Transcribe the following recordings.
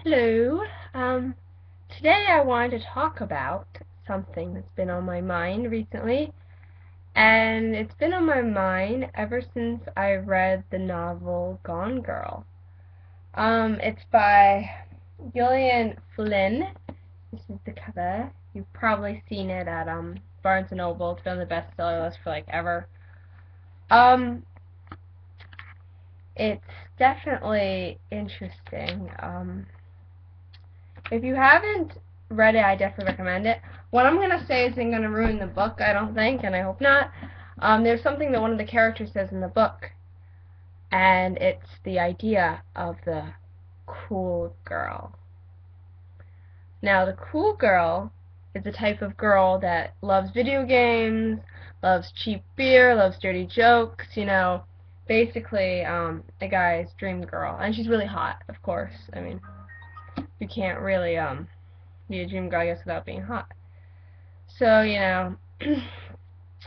Hello. Um, Today I wanted to talk about something that's been on my mind recently, and it's been on my mind ever since I read the novel Gone Girl. It's by Gillian Flynn. This is the cover. You've probably seen it at Barnes& and Noble. It's been on the bestseller list for like ever. Um, it's definitely interesting. If you haven't read it, I definitely recommend it. What I'm going to say isn't going to ruin the book, I don't think, and I hope not. There's something that one of the characters says in the book, and it's the idea of the cool girl. Now, the cool girl is the type of girl that loves video games, loves cheap beer, loves dirty jokes, basically a guy's dream girl. And she's really hot, of course. I mean, you can't really be a dream girl, I guess, without being hot. So,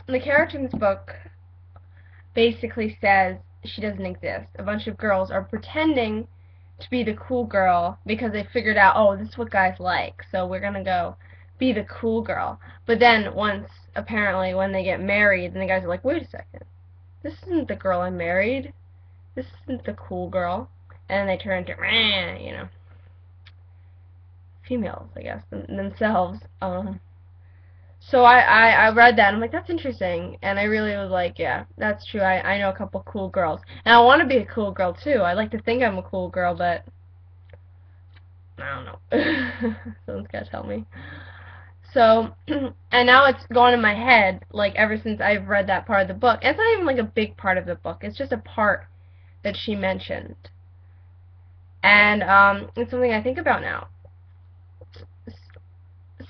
the character in this book basically says she doesn't exist. A bunch of girls are pretending to be the cool girl because they figured out, oh, this is what guys like, so we're gonna go be the cool girl. But then once, apparently, when they get married, then the guys are like, wait a second, this isn't the girl I married. This isn't the cool girl. And then they turn into, females, I guess, themselves. So I read that, and I'm like, that's interesting, and I really was like, yeah, that's true, I know a couple cool girls, and I want to be a cool girl, too. I like to think I'm a cool girl, but I don't know. Someone's gotta tell me. So, and now it's gone in my head, like, ever since I've read that part of the book. And it's not even, like, a big part of the book. It's just a part that she mentioned. And, it's something I think about now.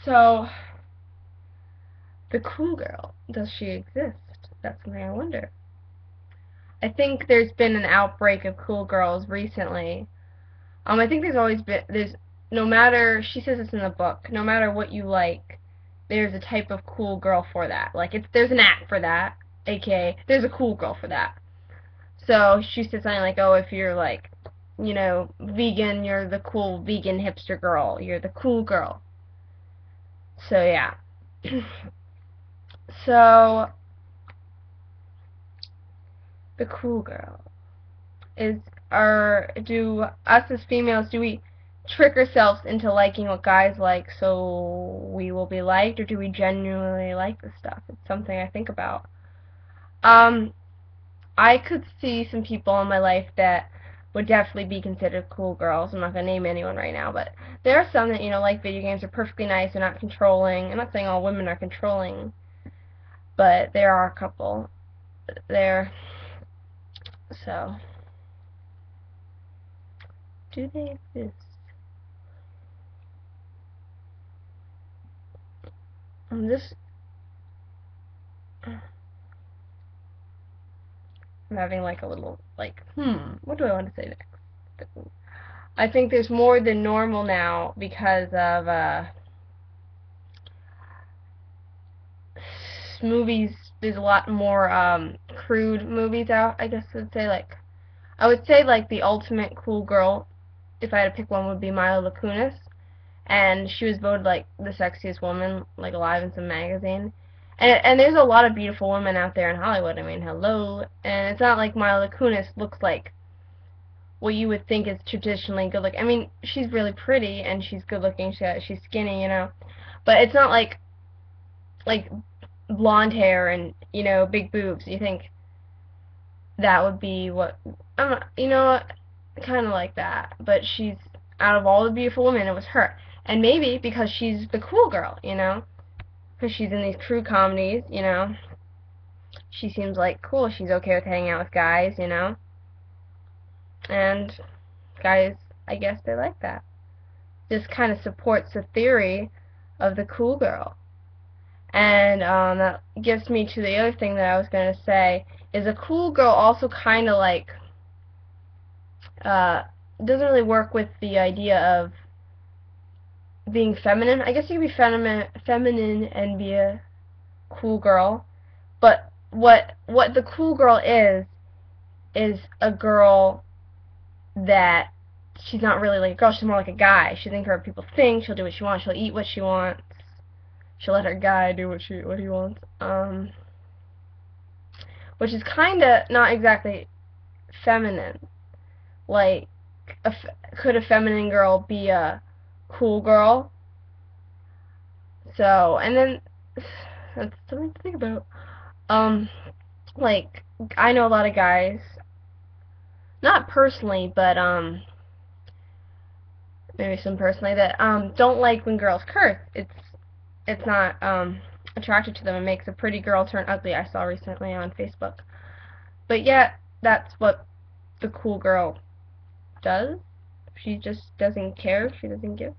So, the cool girl, does she exist? That's something I wonder. I think there's been an outbreak of cool girls recently. I think there's always been, no matter, she says this in the book, no matter what you like, there's a type of cool girl for that. Like, there's an act for that, aka, there's a cool girl for that. So, she said something like, oh, if you're like, vegan, you're the cool vegan hipster girl. You're the cool girl. So, yeah. So, the cool girl do us as females, do we trick ourselves into liking what guys like so we will be liked, or do we genuinely like this stuff? It's something I think about. I could see some people in my life that would definitely be considered cool girls. I'm not going to name anyone right now, but there are some that, like video games, are perfectly nice, they're not controlling. I'm not saying all women are controlling, but there are a couple there. So, do they exist? I'm having like a little, like, what do I want to say next? I think there's more than normal now because of, movies. There's a lot more, crude movies out, I guess I would say, like, the ultimate cool girl, if I had to pick one, would be Mila Kunis. And she was voted, like, the sexiest woman, like, alive in some magazine. And there's a lot of beautiful women out there in Hollywood. I mean, hello. And it's not like Mila Kunis looks like what you would think is traditionally good looking. I mean, she's really pretty and she's good looking. She's skinny, but it's not like blonde hair and big boobs. You think that would be what kind of like that. But she's, out of all the beautiful women, it was her. And maybe because she's the cool girl, because she's in these true comedies, she seems like cool. She's okay with hanging out with guys, and guys, I guess they like that. This kind of supports the theory of the cool girl. And that gets me to the other thing that I was going to say, is a cool girl also kind of like, doesn't really work with the idea of being feminine. I guess you could be feminine and be a cool girl, but what the cool girl is a girl that she's not really like a girl, she's more like a guy. She doesn't care what people think, she'll do what she wants, she'll eat what she wants, she'll let her guy do what he wants. Which is kinda not exactly feminine. Like, could a feminine girl be a cool girl? So, and then, that's something to think about. Like, I know a lot of guys, not personally, but, maybe some personally, that, don't like when girls curse. It's not, attractive to them. It makes a pretty girl turn ugly, I saw recently on Facebook. But yet, that's what the cool girl does. She just doesn't care, she doesn't give.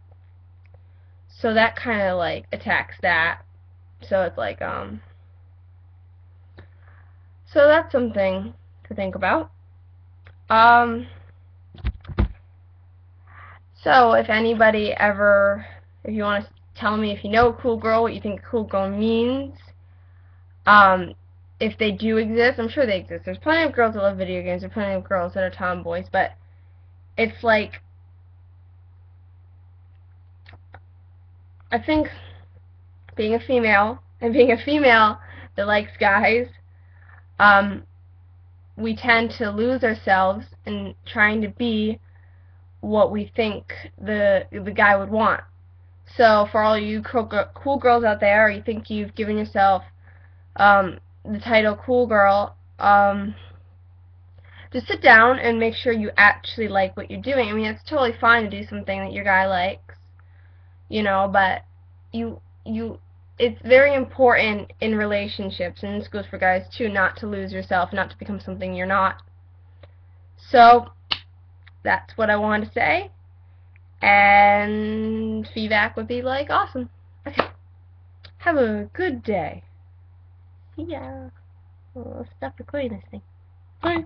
So that kind of, like, attacks that. So it's like, so that's something to think about. So if anybody ever, if you want to tell me if you know a cool girl, what you think a cool girl means, if they do exist, I'm sure they exist. There's plenty of girls that love video games, there's plenty of girls that are tomboys, but it's like, I think being a female, and being a female that likes guys, we tend to lose ourselves in trying to be what we think the guy would want. So for all you cool girls out there, or you think you've given yourself the title cool girl, just sit down and make sure you actually like what you're doing. I mean, it's totally fine to do something that your guy likes, you know, but it's very important in relationships, and this goes for guys too, not to lose yourself, not to become something you're not. So that's what I wanted to say, and feedback would be like, awesome. Okay, have a good day. See ya. I'll stop recording this thing. Bye.